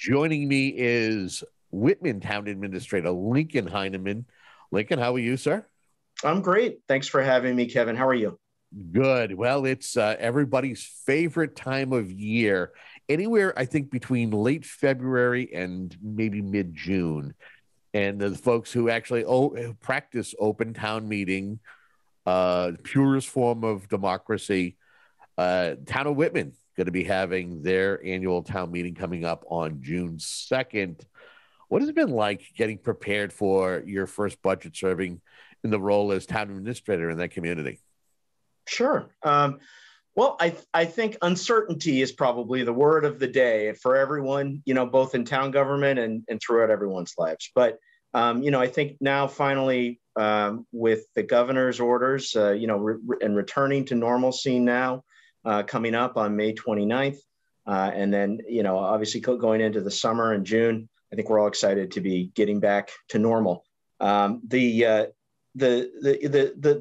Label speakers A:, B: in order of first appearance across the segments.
A: Joining me is Whitman Town Administrator Lincoln Heineman. Lincoln, how are you, sir?
B: I'm great. Thanks for having me, Kevin. How are you?
A: Good. Well, it's everybody's favorite time of year, anywhere I think between late February and maybe mid-June. And the folks who actually practice open town meeting, purest form of democracy, Town of Whitman going to be having their annual town meeting coming up on June 2nd. What has it been like getting prepared for your first budget serving in the role as town administrator in that community?
B: Sure. Well, I think uncertainty is probably the word of the day for everyone, both in town government and throughout everyone's lives. But, I think now finally with the governor's orders, and returning to normalcy now coming up on May 29th, and then, obviously going into the summer in June, I think we're all excited to be getting back to normal. The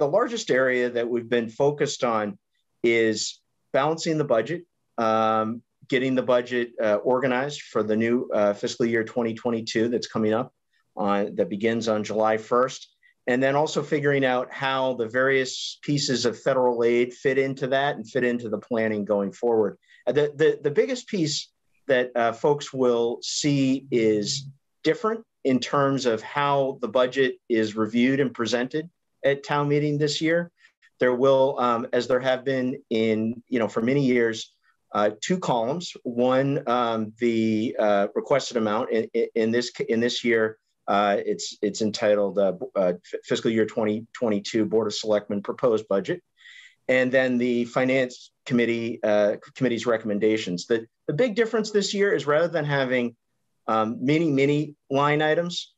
B: largest area that we've been focused on is balancing the budget, getting the budget organized for the new fiscal year 2022 that's coming up that begins on July 1st. And then also figuring out how the various pieces of federal aid fit into that and fit into the planning going forward. The biggest piece that folks will see is different in terms of how the budget is reviewed and presented at town meeting this year. There will, as there have been for many years, two columns. One, the requested amount. In this year, it's entitled Fiscal Year 2022 Board of Selectmen Proposed Budget, and then the Finance Committee's recommendations. The big difference this year is rather than having many line items,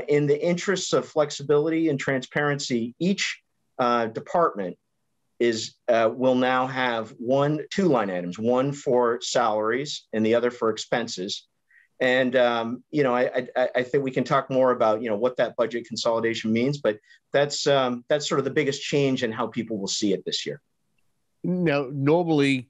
B: in the interests of flexibility and transparency, each department will now have two line items, one for salaries and the other for expenses. And I think we can talk more about what that budget consolidation means, but that's sort of the biggest change in how people will see it this year.
A: Now, normally,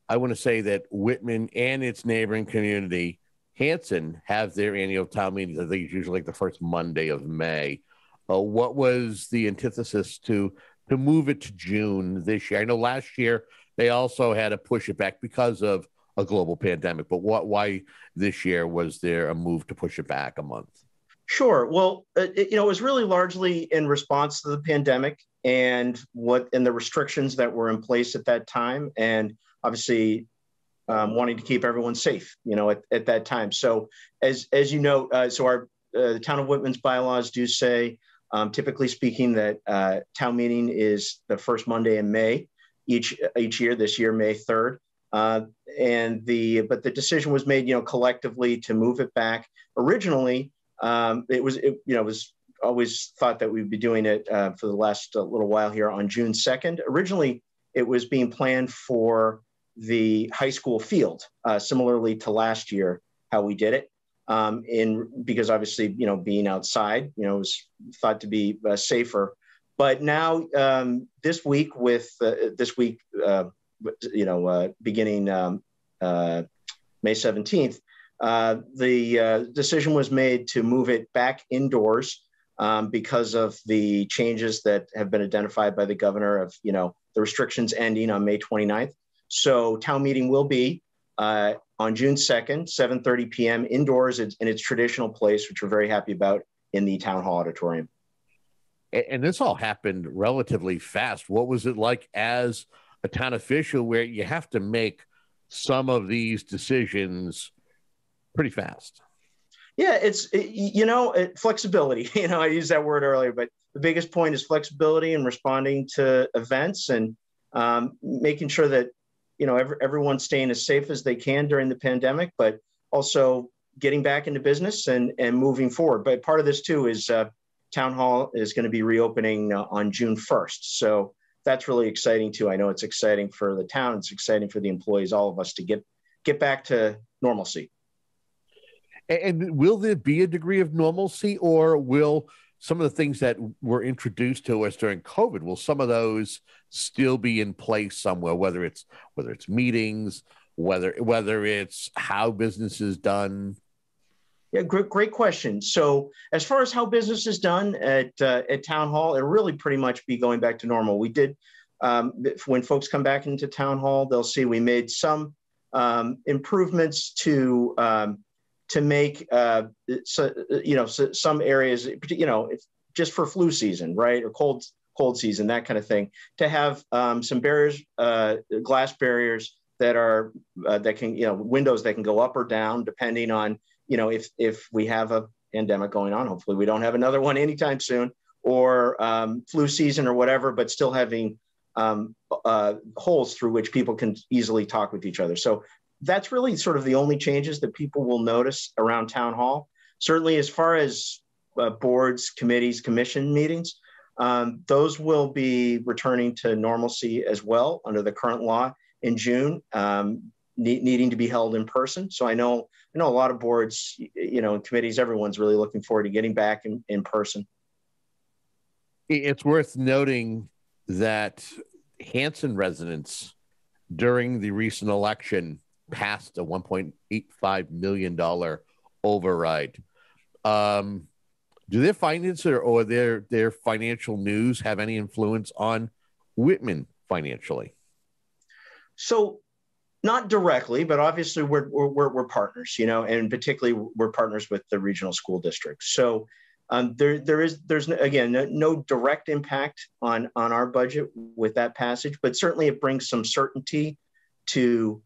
A: I want to say that Whitman and its neighboring community, Hanson, have their annual town meetings. I think it's usually like the first Monday of May. What was the antithesis to move it to June this year? I know last year they also had to push it back because of a global pandemic, but why this year was there a move to push it back a month?
B: Sure. Well, it was really largely in response to the pandemic and the restrictions that were in place at that time, and obviously wanting to keep everyone safe, at that time. So as you know, the town of Whitman's bylaws do say, typically speaking, that town meeting is the first Monday in May each year. This year, May 3rd. But the decision was made, collectively to move it back. Originally, it was always thought that we'd be doing it for the last little while here on June 2nd. Originally, it was being planned for the high school field, similarly to last year, how we did it. Because obviously, being outside, was thought to be safer. But now, this week, beginning May 17th, the decision was made to move it back indoors because of the changes that have been identified by the governor of, the restrictions ending on May 29th. So town meeting will be on June 2nd, 7:30 p.m. indoors in its traditional place, which we're very happy about, in the town hall auditorium.
A: And this all happened relatively fast. What was it like as a town official where you have to make some of these decisions pretty fast?
B: Yeah, it's flexibility. I used that word earlier, but the biggest point is flexibility and responding to events and making sure that everyone's staying as safe as they can during the pandemic, but also getting back into business and moving forward. But part of this too is town hall is going to be reopening on June 1st. So that's really exciting too. I know it's exciting for the town. It's exciting for the employees, all of us, to get back to normalcy.
A: And will there be a degree of normalcy, or will some of the things that were introduced to us during COVID, will some of those still be in place somewhere, whether it's meetings whether it's how business is done?
B: Yeah, great question. So as far as how business is done at Town Hall, it'll really pretty much be going back to normal. We did, when folks come back into Town Hall, they'll see we made some improvements to make, some areas, just for flu season, right, or cold season, that kind of thing, to have some barriers, glass barriers that can, windows that can go up or down depending on, if we have a pandemic going on. Hopefully we don't have another one anytime soon, or flu season or whatever, but still having holes through which people can easily talk with each other. So that's really sort of the only changes that people will notice around Town Hall. Certainly as far as boards, committees, commission meetings, those will be returning to normalcy as well under the current law in June, needing to be held in person. So I know a lot of boards, and committees, everyone's really looking forward to getting back in person.
A: It's worth noting that Hanson residents during the recent election passed a $1.85 million override. Do their finances or their financial news have any influence on Whitman financially?
B: So not directly, but obviously we're partners, and particularly we're partners with the regional school district. So there's again no direct impact on our budget with that passage, but certainly it brings some certainty to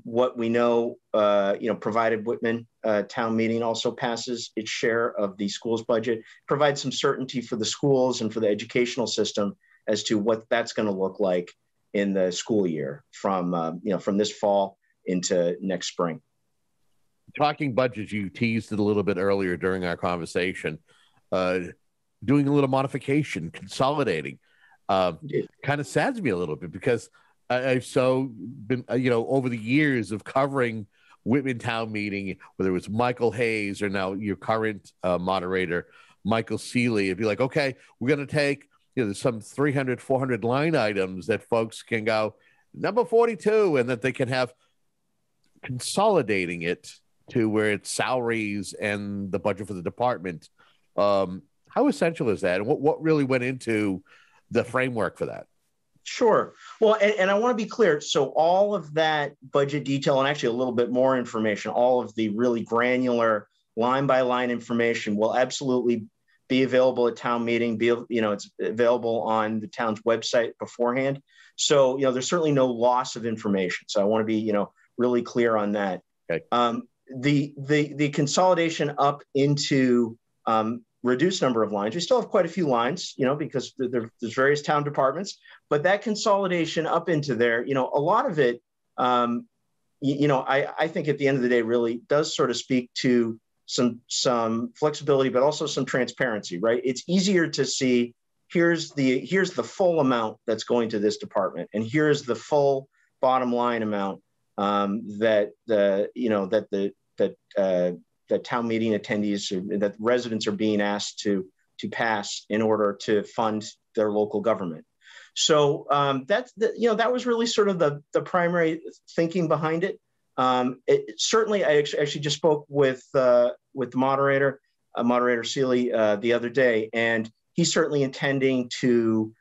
B: what we know. Provided Whitman town meeting also passes its share of the school's budget, provides some certainty for the schools and for the educational system as to what that's going to look like in the school year from this fall into next spring.
A: Talking budgets, you teased it a little bit earlier during our conversation, doing a little modification, consolidating, kind of saddens me a little bit because I've been, over the years of covering Whitman town meeting, whether it was Michael Hayes or now your current moderator, Michael Seeley, it'd be like, okay, we're going to take, there's some 300, 400 line items that folks can go number 42, and that they can have consolidating it to where it's salaries and the budget for the department. How essential is that? And what really went into the framework for that?
B: Sure. Well, and I want to be clear. So all of that budget detail, and actually a little bit more information, all of the really granular line by line information will absolutely be available at town meeting. It's available on the town's website beforehand. So, there's certainly no loss of information. So I want to be, really clear on that.
A: Okay.
B: The consolidation up into reduced number of lines. We still have quite a few lines, because there's various town departments, but that consolidation up into there, a lot of it, I think at the end of the day really does sort of speak to some flexibility, but also some transparency, right? It's easier to see here's the full amount that's going to this department, and here's the full bottom line amount that town meeting attendees, that residents are being asked to pass in order to fund their local government. So that was really sort of the primary thinking behind it. Certainly, I actually just spoke with the moderator, Moderator Seeley, the other day, and he's certainly intending to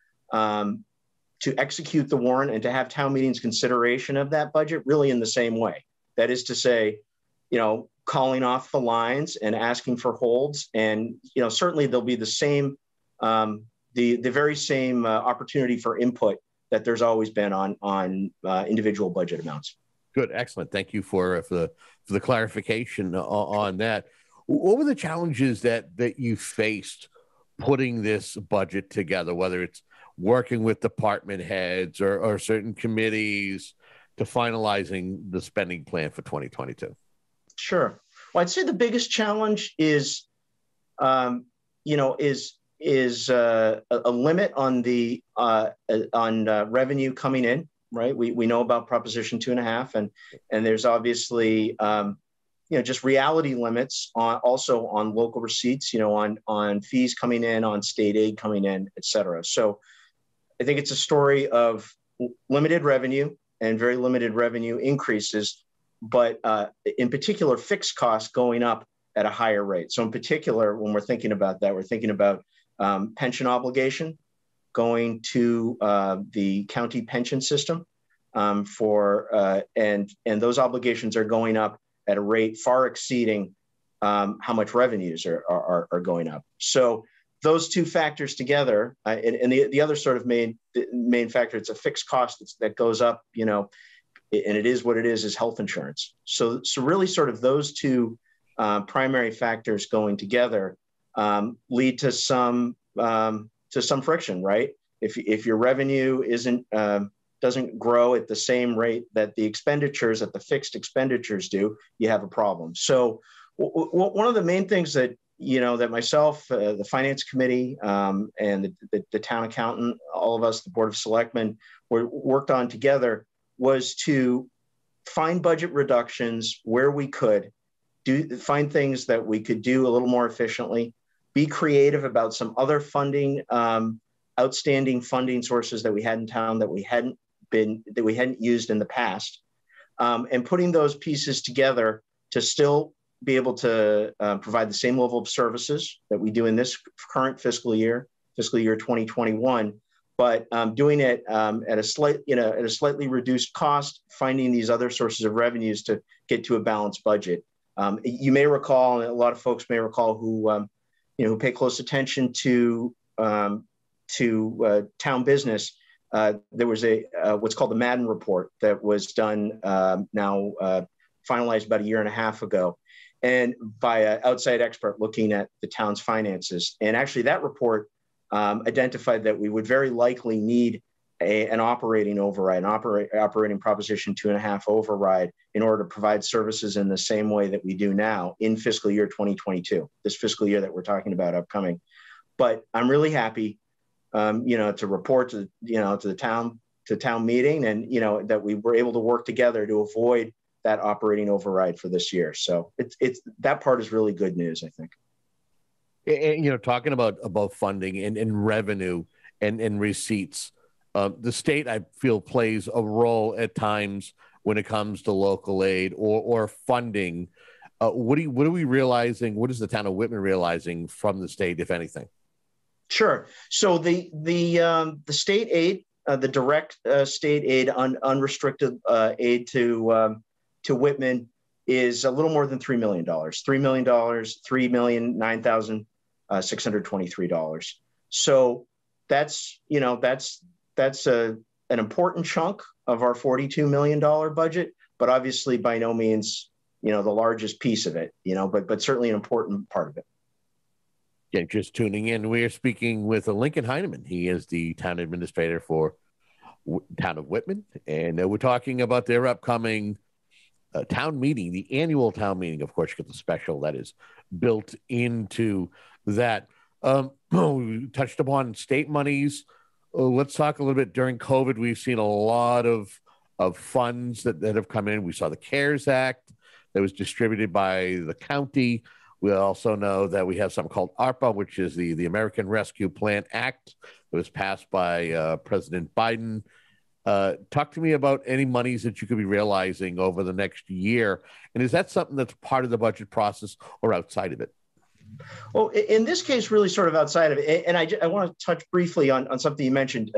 B: execute the warrant and to have town meeting's consideration of that budget really in the same way. That is to say, calling off the lines and asking for holds, and certainly there'll be the same, the very same opportunity for input that there's always been on individual budget amounts.
A: Good, excellent. Thank you for the clarification on that. What were the challenges that you faced putting this budget together, whether it's working with department heads or certain committees to finalizing the spending plan for 2022? Sure.
B: Well, I'd say the biggest challenge is a limit on the revenue coming in. Right. We know about Proposition 2.5, and there's obviously, just reality limits also on local receipts, on fees coming in, on state aid coming in, et cetera. So I think it's a story of limited revenue and very limited revenue increases, but in particular, fixed costs going up at a higher rate. So in particular, when we're thinking about that, we're thinking about pension obligation going to the county pension system and those obligations are going up at a rate far exceeding how much revenues are going up. So those two factors together, and the other sort of main factor, it's a fixed cost that goes up, you know, and it is what it is health insurance. So really sort of those two primary factors going together lead to some friction, right? If your revenue doesn't grow at the same rate that the fixed expenditures do, you have a problem. So one of the main things that that myself, the finance committee, and the town accountant, all of us, the board of selectmen, worked on together was to find budget reductions where we could, find things that we could do a little more efficiently, be creative about some other funding, outstanding funding sources that we had in town that we hadn't used in the past, and putting those pieces together to still be able to provide the same level of services that we do in this current fiscal year 2021, but doing it at a slightly reduced cost, finding these other sources of revenues to get to a balanced budget. You may recall, and a lot of folks may recall who pay close attention to town business. There was what's called the Madden report that was done finalized about a year and a half ago, and by an outside expert looking at the town's finances. And actually that report identified that we would very likely need an operating override, operating Proposition 2.5 override in order to provide services in the same way that we do now in fiscal year 2022, this fiscal year that we're talking about upcoming. But I'm really happy, to report to the town meeting, and that we were able to work together to avoid that operating override for this year. So it's that part is really good news, I think.
A: And, talking about funding and revenue and receipts, the state, I feel, plays a role at times when it comes to local aid or funding. What are we realizing? What is the town of Whitman realizing from the state, if anything?
B: Sure. So the state aid, the direct state aid, unrestricted aid to Whitman is a little more than $3 million. $3 million, $3,009,623. So that's an important chunk of our $42 million budget, but obviously by no means the largest piece of it. But certainly an important part of it.
A: Yeah, just tuning in, we are speaking with Lincoln Heineman. He is the town administrator for town of Whitman, and we're talking about their upcoming town meeting, the annual town meeting. Of course, you get the special that is built into that. We touched upon state monies. Let's talk a little bit. During COVID, we've seen a lot of funds that have come in. We saw the CARES Act that was distributed by the county. We also know that we have something called ARPA, which is the American Rescue Plan Act that was passed by President Biden. Talk to me about any monies that you could be realizing over the next year. And is that something that's part of the budget process or outside of it?
B: Well, in this case, really sort of outside of it. And I want to touch briefly on something you mentioned,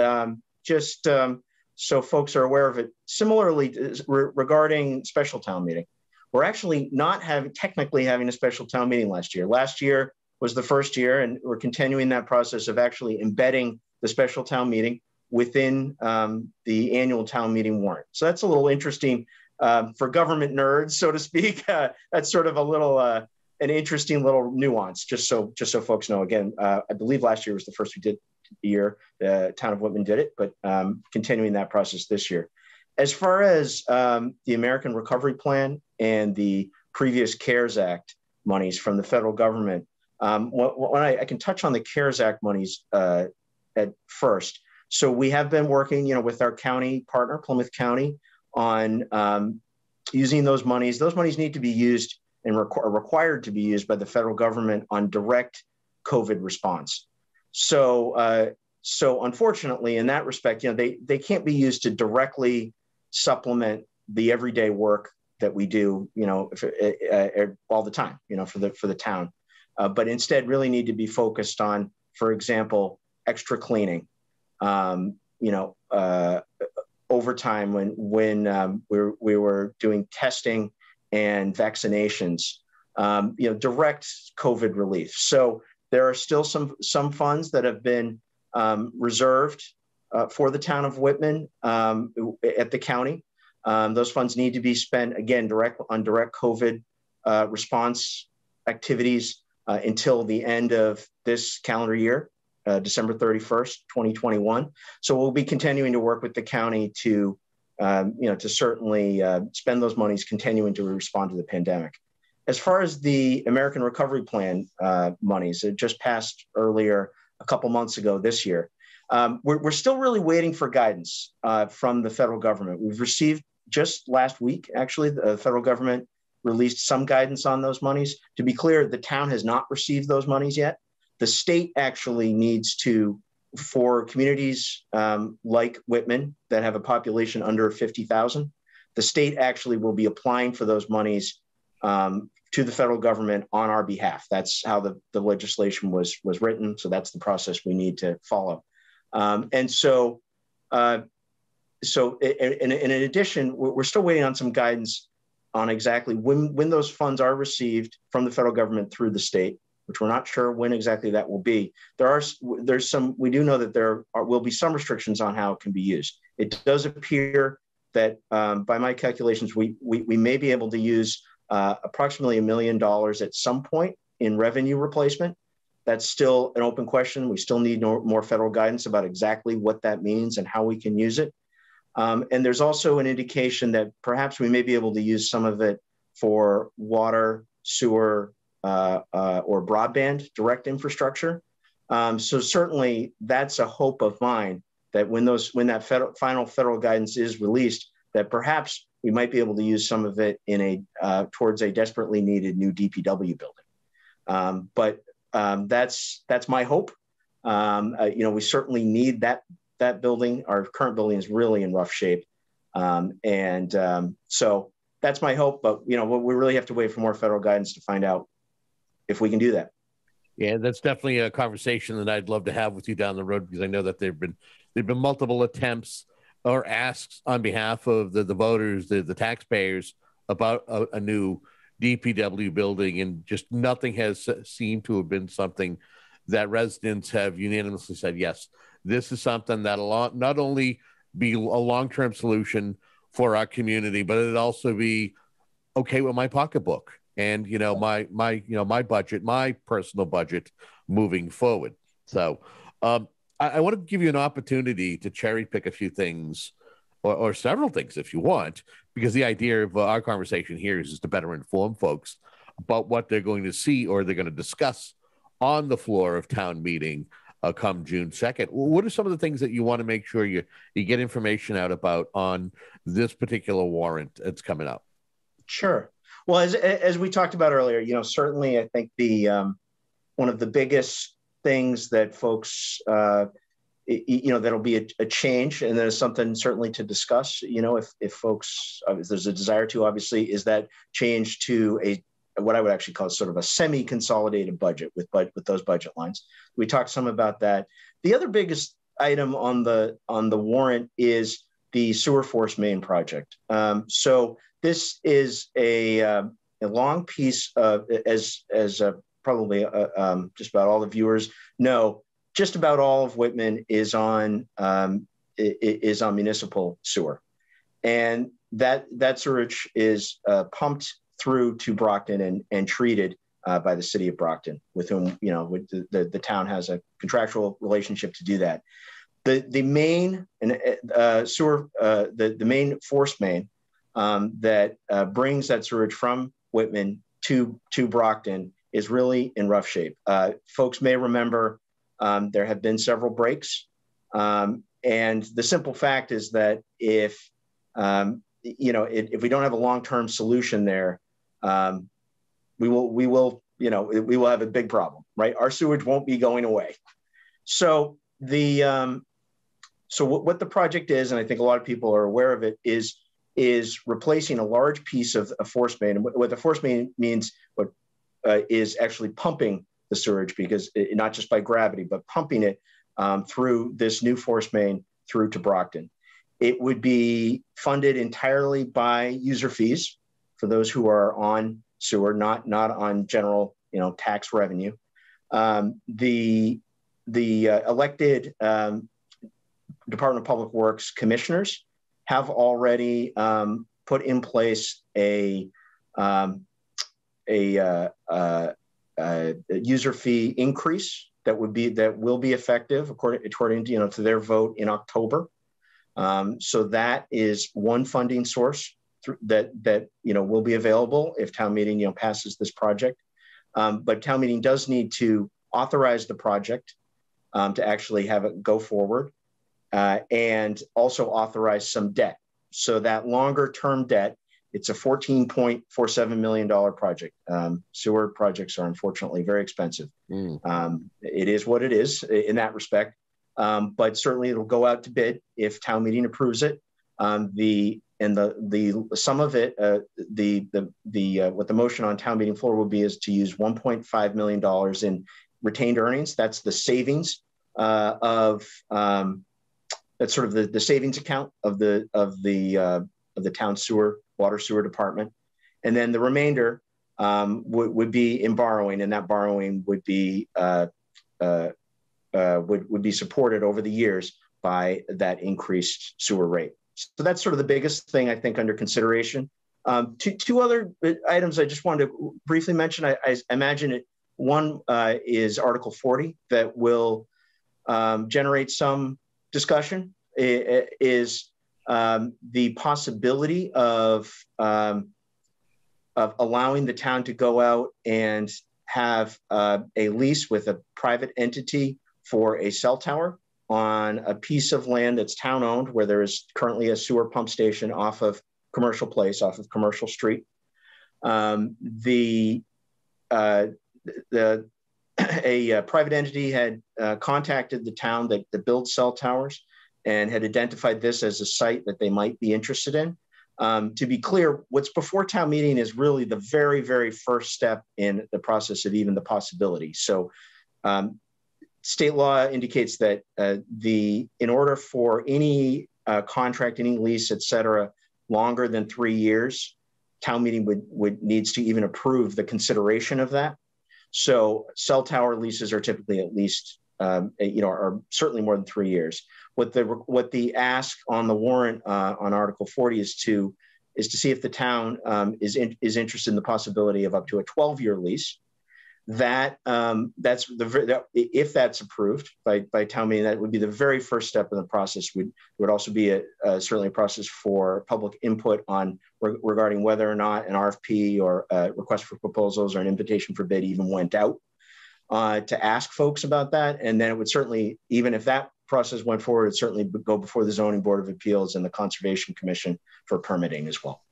B: so folks are aware of it. Similarly, regarding special town meeting, we're actually not technically having a special town meeting last year. Last year was the first year, and we're continuing that process of actually embedding the special town meeting within the annual town meeting warrant. So that's a little interesting for government nerds, so to speak. That's sort of a little an interesting little nuance, just so folks know. Again, I believe last year was the first we did the year. The town of Whitman did it, but continuing that process this year. As far as the American Recovery Plan and the previous CARES Act monies from the federal government, when I can touch on the CARES Act monies at first. So we have been working, with our county partner, Plymouth County, on using those monies. Those monies need to be used and are required to be used by the federal government on direct COVID response. So unfortunately, in that respect, they can't be used to directly supplement the everyday work that we do, all the time, for the town. But instead really need to be focused on, for example, extra cleaning, overtime when we were doing testing and vaccinations, direct COVID relief. So there are still some funds that have been reserved for the town of Whitman at the county. Those funds need to be spent, again, on direct COVID response activities until the end of this calendar year, December 31st, 2021. So we'll be continuing to work with the county to certainly spend those monies continuing to respond to the pandemic. As far as the American Recovery Plan monies, it just passed earlier a couple months ago this year. We're still really waiting for guidance from the federal government. We've received just last week, actually, the federal government released some guidance on those monies. To be clear, the town has not received those monies yet. The state actually needs to, for communities like Whitman that have a population under 50,000, the state actually will be applying for those monies to the federal government on our behalf. That's how the legislation was written. So that's the process we need to follow. So in addition, we're still waiting on some guidance on exactly when those funds are received from the federal government through the state, which we're not sure when exactly that will be. We do know that there will be some restrictions on how it can be used. It does appear that by my calculations, we may be able to use approximately $1 million at some point in revenue replacement. That's still an open question. We still need more federal guidance about exactly what that means and how we can use it. And there's also an indication that perhaps we may be able to use some of it for water, sewer, or broadband direct infrastructure. So certainly that's a hope of mine that when that final federal guidance is released, that perhaps we might be able to use some of it towards a desperately needed new DPW building. But that's my hope. We certainly need that building. Our current building is really in rough shape. So that's my hope, but we really have to wait for more federal guidance to find out if we can do that.
A: Yeah, that's definitely a conversation that I'd love to have with you down the road, because I know that there've been multiple attempts or asks on behalf of the voters, the taxpayers, about a new DPW building, and just nothing has seemed to have been something that residents have unanimously said, yes, this is something that'll not only be a long-term solution for our community, but it'd also be okay with my pocketbook and my budget, my personal budget moving forward. So I want to give you an opportunity to cherry pick a few things, or several things if you want, because the idea of our conversation here is to better inform folks about what they're going to see or they're going to discuss on the floor of town meeting come June 2nd. What are some of the things that you want to make sure you get information out about on this particular warrant that's coming up?
B: Sure. Well, as we talked about earlier, certainly I think one of the biggest things that folks, that'll be a change, and there's something certainly to discuss, if folks, if there's a desire to, obviously, is that change to what I would actually call sort of a semi-consolidated budget with those budget lines. We talked some about that. The other biggest item on the warrant is the sewer force main project. So this is a long piece of, as probably just about all the viewers know, just about all of Whitman is on municipal sewer, and that sewage is pumped through to Brockton and treated by the city of Brockton, with whom the town has a contractual relationship to do that. The main sewer, the main force main that brings that sewage from Whitman to Brockton is really in rough shape. Folks may remember there have been several breaks, and the simple fact is that if we don't have a long-term solution there, we will have a big problem, right? Our sewage won't be going away. So what the project is, and I think a lot of people are aware of it, is is replacing a large piece of a force main. And what the force main means is actually pumping the sewage, because not just by gravity, but pumping it through this new force main through to Brockton. It would be funded entirely by user fees for those who are on sewer, not on general, tax revenue. The elected Department of Public Works commissioners have already put in place a user fee increase that will be effective according to their vote in October. So that is one funding source that will be available if town meeting passes this project. But town meeting does need to authorize the project to actually have it go forward, and also authorize some debt. So that longer term debt, it's a $14.47 million project. Sewer projects are unfortunately very expensive. It is what it is in that respect, but certainly it'll go out to bid if town meeting approves it. The sum of it, what the motion on town meeting floor will be is to use $1.5 million in retained earnings. That's the savings that's sort of the savings account of the town water sewer department, and then the remainder would be in borrowing, and that borrowing would be supported over the years by that increased sewer rate. So that's sort of the biggest thing I think under consideration. Two other items I just wanted to briefly mention. I imagine it. One is Article 40 that will generate some discussion. It is the possibility of allowing the town to go out and have a lease with a private entity for a cell tower on a piece of land that's town owned, where there is currently a sewer pump station off of Commercial Place, off of Commercial Street. A private entity had contacted the town that builds cell towers and had identified this as a site that they might be interested in. To be clear, what's before town meeting is really the very, very first step in the process of even the possibility. So state law indicates that in order for any contract, any lease, et cetera, longer than 3 years, town meeting would needs to even approve the consideration of that. So cell tower leases are typically at least, are certainly more than 3 years. What the ask on the warrant on Article 40 is to see if the town is interested in the possibility of up to a 12-year lease. If that's approved by town meeting, that would be the very first step in the process. Would also be certainly a process for public input on regarding whether or not an RFP or a request for proposals or an invitation for bid even went out to ask folks about that. And then it would certainly, even if that process went forward, it'd certainly go before the Zoning Board of Appeals and the Conservation Commission for permitting as well.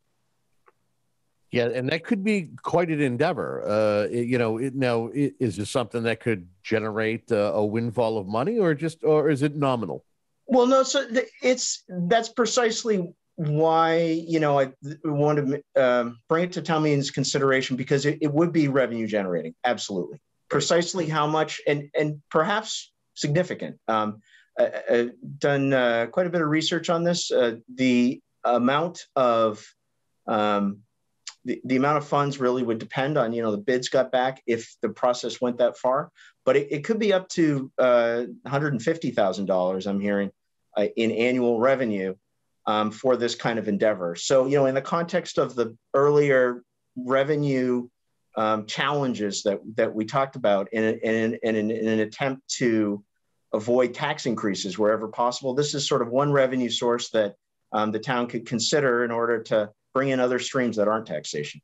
A: Yeah, and that could be quite an endeavor. Is this something that could generate a windfall of money, or is it nominal?
B: Well, no. So that's precisely why I want to bring it to town meeting's consideration, because it would be revenue generating. Absolutely, precisely how much, and perhaps significant. Done quite a bit of research on this. The amount of the amount of funds really would depend on, the bids got back if the process went that far, but it could be up to $150,000, I'm hearing, in annual revenue for this kind of endeavor. So, in the context of the earlier revenue challenges that we talked about in an attempt to avoid tax increases wherever possible, this is sort of one revenue source that the town could consider in order to bring in other streams that aren't taxation.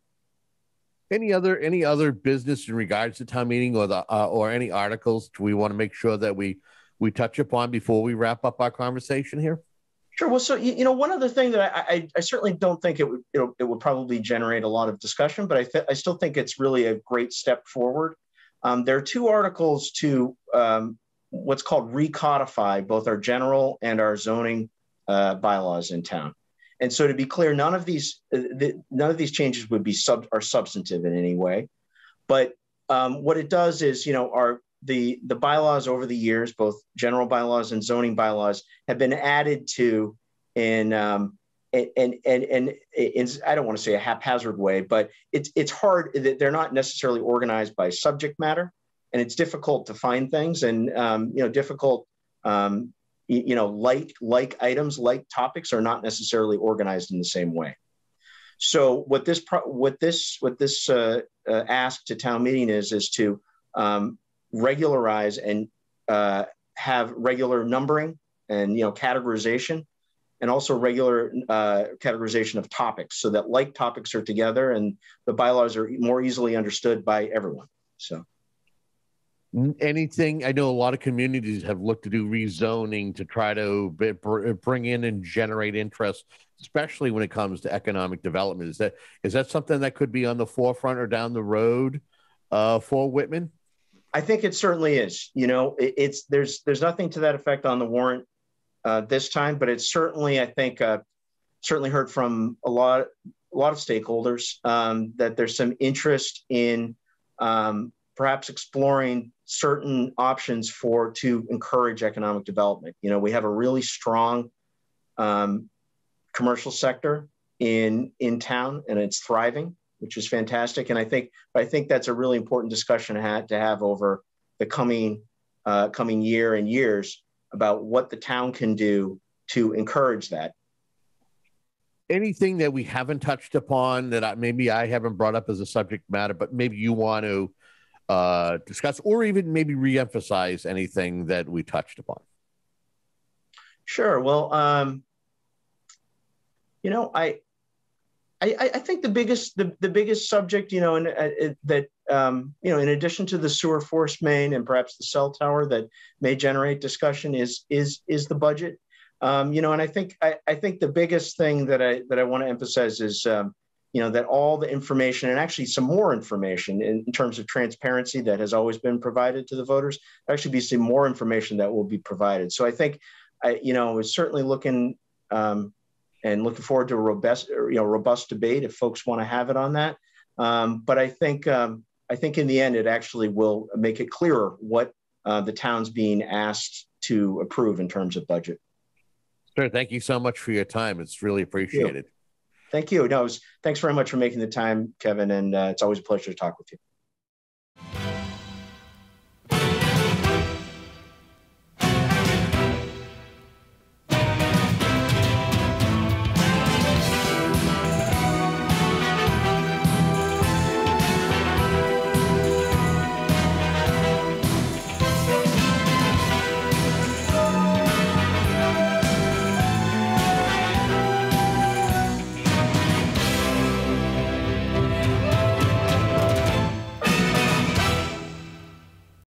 A: Any other business in regards to town meeting or any articles we want to make sure that we touch upon before we wrap up our conversation here?
B: Sure. Well, so one other thing that I certainly don't think it would probably generate a lot of discussion, but I still think it's really a great step forward. There are two articles to what's called recodify both our general and our zoning bylaws in town. And so, to be clear, none of these changes would be are substantive in any way. But what it does is, the bylaws over the years, both general bylaws and zoning bylaws, have been added to in I don't want to say a haphazard way, but it's hard that they're not necessarily organized by subject matter, and it's difficult to find things, and difficult. Like items, like topics are not necessarily organized in the same way. So what this ask to town meeting is to regularize and have regular numbering and categorization, and also regular categorization of topics, so that like topics are together and the bylaws are more easily understood by everyone. So.
A: Anything, I know a lot of communities have looked to do rezoning to try to bring in and generate interest, especially when it comes to economic development. Is that something that could be on the forefront or down the road for Whitman?
B: I think it certainly is. There's nothing to that effect on the warrant this time, but it's certainly, I think, certainly heard from a lot of stakeholders that there's some interest in perhaps exploring certain options to encourage economic development. We have a really strong commercial sector in town, and it's thriving, which is fantastic. And I think that's a really important discussion to have over the coming year and years about what the town can do to encourage that.
A: Anything that we haven't touched upon that maybe I haven't brought up as a subject matter, but maybe you want to discuss, or even maybe reemphasize anything that we touched upon?
B: Sure. Well, I think the biggest subject, that in addition to the sewer force main and perhaps the cell tower that may generate discussion is the budget. And I think the biggest thing that I want to emphasize is that all the information, and actually some more information in terms of transparency that has always been provided to the voters, actually be some more information that will be provided. So I think, was certainly looking and looking forward to a robust debate if folks want to have it on that. But I think in the end, it actually will make it clearer what the town's being asked to approve in terms of budget.
A: Sure. Thank you so much for your time. It's really appreciated.
B: Thank you. No, thanks very much for making the time, Kevin. And it's always a pleasure to talk with you.